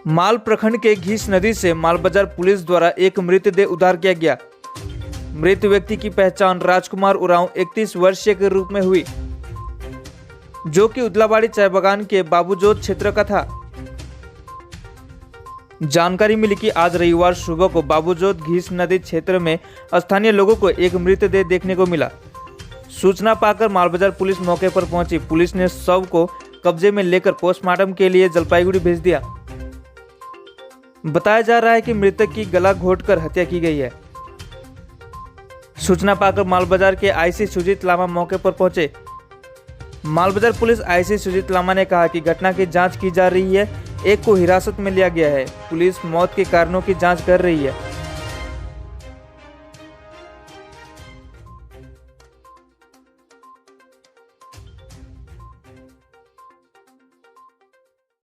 माल प्रखंड के घीस नदी से मालबाजार पुलिस द्वारा एक मृतदेह उद्धार किया गया। मृत व्यक्ति की पहचान राजकुमार उरांव 31 वर्षीय के रूप में हुई, जो कि उदलाबाड़ी चाय बागान के बाबूजोत क्षेत्र का था। जानकारी मिली कि आज रविवार सुबह को बाबूजोत घीस नदी क्षेत्र में स्थानीय लोगों को एक मृतदेह देखने को मिला। सूचना पाकर मालबाजार पुलिस मौके पर पहुंची। पुलिस ने शव को कब्जे में लेकर पोस्टमार्टम के लिए जलपाईगुड़ी भेज दिया। बताया जा रहा है कि मृतक की गला घोंटकर हत्या की गई है। सूचना पाकर मालबाजार के आईसी सुजीत लामा मौके पर पहुंचे। मालबाजार पुलिस आईसी सुजीत लामा ने कहा कि घटना की जांच की जा रही है। एक को हिरासत में लिया गया है। पुलिस मौत के कारणों की जांच कर रही है।